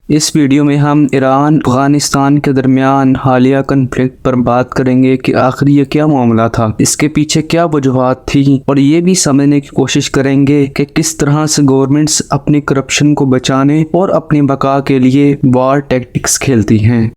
इस वीडियो में हम ईरान अफगानिस्तान के दरमियान हालिया कन्फ्लिक्ट पर बात करेंगे कि आखिर ये क्या मामला था, इसके पीछे क्या वजूहात थी और ये भी समझने की कोशिश करेंगे कि किस तरह से गवर्नमेंट्स अपनी करप्शन को बचाने और अपनी बका के लिए वार टैक्टिक्स खेलती हैं।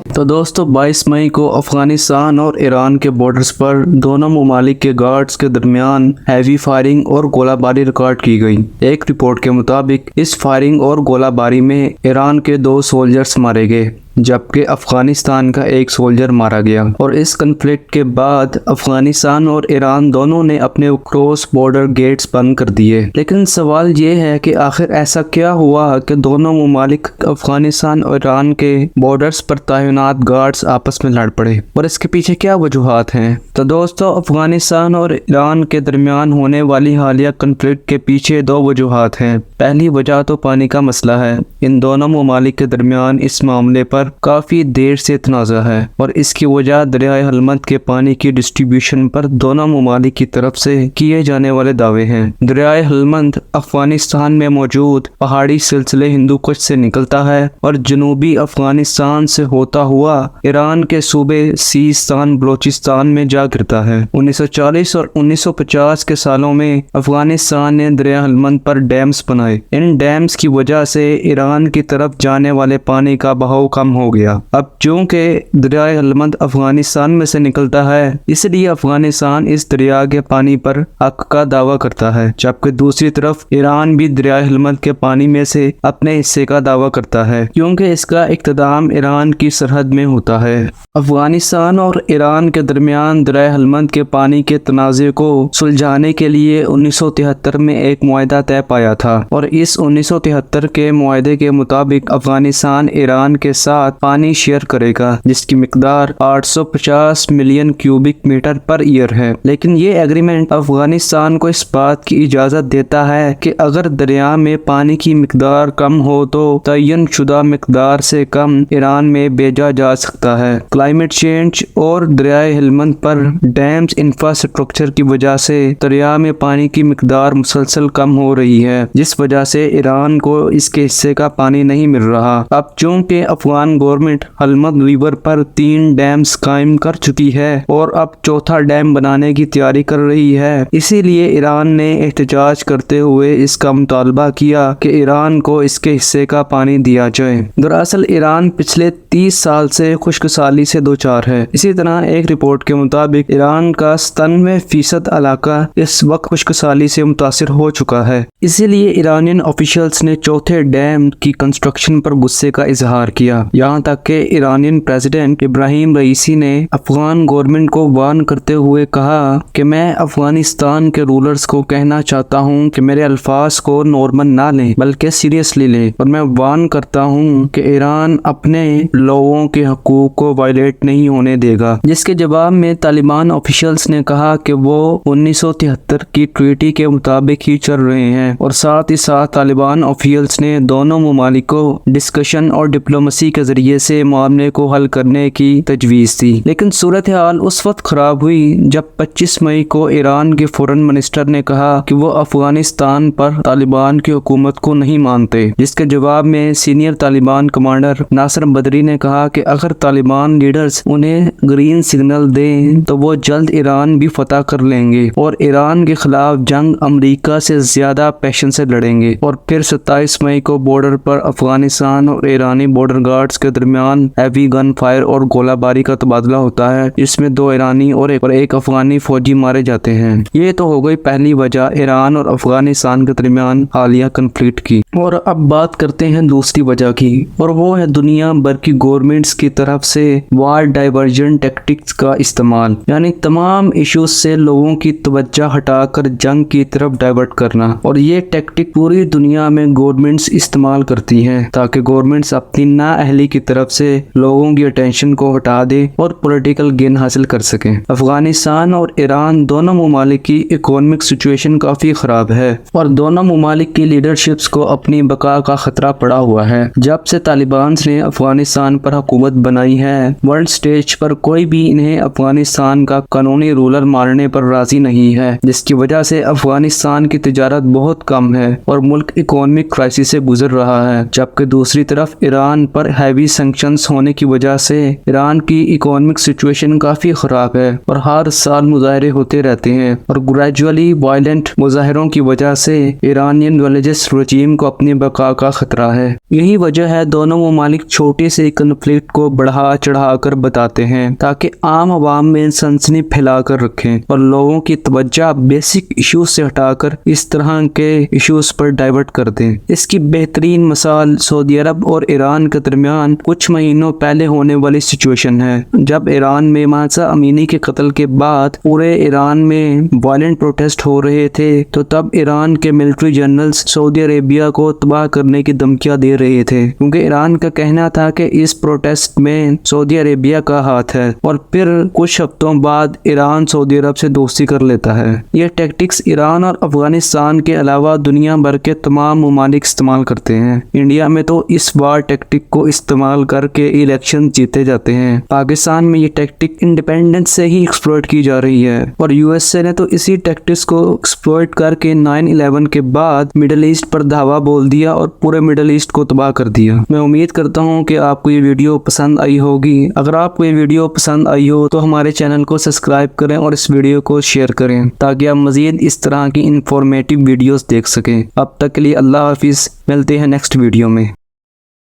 तो दोस्तों 22 मई को अफगानिस्तान और ईरान के बॉर्डर्स पर दोनों ममालिक के गार्ड्स के दरमियान हैवी फायरिंग और गोलाबारी रिकॉर्ड की गई। एक रिपोर्ट के मुताबिक इस फायरिंग और गोलाबारी में ईरान के 2 सोल्जर्स मारे गए जबकि अफगानिस्तान का 1 सोल्जर मारा गया। और इस कन्फ्लिक्ट के बाद अफगानिस्तान और ईरान दोनों ने अपने क्रॉस बॉर्डर गेट्स बंद कर दिए। लेकिन सवाल ये है कि आखिर ऐसा क्या हुआ कि दोनों ममालिक अफगानिस्तान और ईरान के बॉर्डर्स पर तैनात गार्ड्स आपस में लड़ पड़े और इसके पीछे क्या वजूहात हैं। तो दोस्तों अफगानिस्तान और ईरान के दरमियान होने वाली हालिया कन्फ्लिक्ट के पीछे 2 वजूहात हैं। पहली वजह तो पानी का मसला है। इन दोनों ममालिक के दरमियान इस मामले पर काफी देर से तनाज़ा है और इसकी वजह दरियाए हलमंद के पानी की डिस्ट्रीब्यूशन पर दोनों ममालिक की तरफ से किए जाने वाले दावे हैं। दरियाए हलमंद अफगानिस्तान में मौजूद पहाड़ी सिलसिले हिंदू कुश से निकलता है और जनूबी अफगानिस्तान से होता हुआ ईरान के सूबे सीस्तान बलोचिस्तान में जा गिरता है। 1940 और 1950 के सालों में अफगानिस्तान ने दरिया हलमंद पर डैम्स बनाए। इन डैम्स की वजह से ईरान की तरफ जाने वाले पानी का बहाव कम हो गया। अब चूंकि दरियाए हलमंद अफगानिस्तान में से निकलता है इसलिए अफगानिस्तान इस दरिया के पानी पर हक का दावा करता है, जबकि दूसरी तरफ ईरान भी दरियाए हलमंद के पानी में से अपने हिस्से का दावा करता है क्योंकि इसका इख्तिताम ईरान की सरहद में होता है। अफगानिस्तान और ईरान के दरमियान दरियाए हलमंद के पानी के तनाज़े को सुलझाने के लिए 1973 में एक मुआहदा तय पाया था और इस 1973 के मुआहदे के मुताबिक अफगानिस्तान ईरान के साथ पानी शेयर करेगा जिसकी मिकदार 850 million cubic metre per year है। लेकिन ये एग्रीमेंट अफगानिस्तान को इस बात की इजाजत देता है कि अगर दरिया में पानी की मिकदार कम हो तो तयन शुदा मिकदार से कम ईरान में भेजा जा सकता है। क्लाइमेट चेंज और दरियाए हलमंद पर डैम्स इंफ्रास्ट्रक्चर की वजह से दरिया में पानी की मिकदार मुसलसल कम हो रही है जिस वजह से ईरान को इसके हिस्से का पानी नहीं मिल रहा। अब चूंकि अफगान गवर्नमेंट हलमंद रिवर पर 3 डैम्स कायम कर चुकी है और अब चौथा डैम बनाने की तैयारी कर रही है, इसीलिए ईरान ने एहतजाज करते हुए इसका मुतालबा किया कि ईरान को इसके हिस्से का पानी दिया जाए। दरअसल ईरान पिछले 30 साल से खुश्कसाली से दो चार है। इसी तरह एक रिपोर्ट के मुताबिक ईरान का 97% इलाका इस वक्त खुश्कसाली से मुतासिर हो चुका है। इसीलिए ईरानियन ऑफिशियल्स ने चौथे डैम की कंस्ट्रक्शन पर गुस्से का इजहार किया। यहाँ तक कि ईरानियन प्रेसिडेंट इब्राहिम रईसी ने अफगान गवर्नमेंट को वार्न करते हुए कहा कि मैं अफगानिस्तान के रूलर्स को कहना चाहता हूँ कि मेरे अल्फाज को नॉर्मल ना लें बल्कि सीरियसली लें और मैं वार्न करता हूँ कि ईरान अपने लोगों के हकूक को वायलेट नहीं होने देगा। जिसके जवाब में तालिबान ऑफिशियल्स ने कहा कि वो 1973 की ट्रीटी के मुताबिक ही चल रहे हैं और साथ ही साथ तालिबान ऑफिशियल्स ने दोनों ममालिक को डिस्कशन और डिप्लोमेसी के जरिए से मामले को हल करने की तजवीज़ थी। लेकिन सूरत हाल उस वक्त खराब हुई जब 25 मई को ईरान के फॉरेन मिनिस्टर ने कहा कि वो अफगानिस्तान पर तालिबान की हुकूमत को नहीं मानते। जिसके जवाब में सीनियर तालिबान कमांडर नासर बदरी ने कहा कि अगर तालिबान लीडर्स उन्हें ग्रीन सिग्नल दें तो वो जल्द ईरान भी फतह कर लेंगे और ईरान के खिलाफ जंग अमेरिका से ज्यादा पैशन से लड़ेंगे। और फिर 27 मई को बॉर्डर पर अफगानिस्तान और ईरानी बॉर्डर गार्ड्स के दरमियान हैवी गन फायर और गोलाबारी का तबादला होता है जिसमें 2 ईरानी और एक अफगानी फौजी मारे जाते हैं। ये तो हो गई पहली वजह ईरान और अफगानिस्तान के दरमियान हालिया कन्फ्लिक्ट की। और अब बात करते हैं दूसरी वजह की और वो है दुनिया भर की गवर्नमेंट्स की तरफ से वार डाइवर्जन टैक्टिक्स का इस्तेमाल, यानी तमाम इश्यूज से लोगों की तवज्जो हटाकर जंग की तरफ डाइवर्ट करना। और ये टैक्टिक पूरी दुनिया में गवर्नमेंट्स इस्तेमाल करती हैं ताकि गवर्नमेंट्स अपनी नाअहली की तरफ से लोगों की अटेंशन को हटा दे और पॉलिटिकल गेन हासिल कर सके। अफगानिस्तान और ईरान दोनों ममालिक की इकोनॉमिक सिचुएशन काफी खराब है और दोनों ममालिक की लीडरशिप्स को अपनी बका का खतरा पड़ा हुआ है। जब से तालिबान ने अफगानिस्तान अफगानिस्तान पर हुकूमत बनाई है, वर्ल्ड स्टेज पर कोई भी इन्हें अफगानिस्तान का कानूनी रूलर मानने पर राजी नहीं है, जिसकी वजह से अफगानिस्तान की तिजारत बहुत कम है और मुल्क इकोनॉमिक क्राइसिस से गुजर रहा है। जबकि दूसरी तरफ ईरान पर हैवी सैंक्शंस होने की वजह से ईरान की इकोनॉमिक सिचुएशन काफी खराब है और हर साल मुजाहरे होते रहते हैं और ग्रेजुअली वायलेंट मुजाहरों की वजह से ईरानियन रिलीजियस रजीम को अपनी बका का खतरा है। यही वजह है दोनों ममालिक छोटे से कन्फ्लिक्ट को बढ़ा चढ़ा कर बताते हैं ताकि आम आवाम में सनसनी फैला कर रखें और लोगों की तवज्जो बेसिक इश्यूज से हटाकर इस तरह के इश्यूज पर डाइवर्ट कर दें। इसकी बेहतरीन मिसाल सऊदी अरब और ईरान के दरमियान कुछ महीनों पहले होने वाली सिचुएशन है, जब ईरान में महसा अमीनी के कत्ल के बाद पूरे ईरान में वायलेंट प्रोटेस्ट हो रहे थे, तो तब ईरान के मिलिट्री जनरल्स सऊदी अरेबिया को तबाह करने की धमकियां दे रहे थे, क्योंकि ईरान का कहना था कि इस प्रोटेस्ट में सऊदी अरेबिया का हाथ है। और फिर कुछ हफ्तों बाद ईरान सऊदी अरब से दोस्ती कर लेता है। ये टैक्टिक्स ईरान और अफगानिस्तान के अलावा दुनिया भर के तमाम ममालिक इस्तेमाल करते हैं। इंडिया में तो इस वार टैक्टिक को इस्तेमाल करके इलेक्शन जीते जाते हैं। पाकिस्तान में ये टैक्टिक इंडिपेंडेंस से ही एक्सप्लॉइट की जा रही है और यूएसए ने तो इसी टैक्टिक्स को एक्सप्लॉइट करके 9/11 के बाद मिडिल ईस्ट पर धावा बोल दिया और पूरे मिडिल ईस्ट को तबाह कर दिया। मैं उम्मीद करता हूँ कि आपको ये वीडियो पसंद आई होगी। अगर आपको ये वीडियो पसंद आई हो तो हमारे चैनल को सब्सक्राइब करें और इस वीडियो को शेयर करें ताकि आप मजीद इस तरह की इंफॉर्मेटिव वीडियोस देख सकें। अब तक के लिए अल्लाह हाफिज, मिलते हैं नेक्स्ट वीडियो में।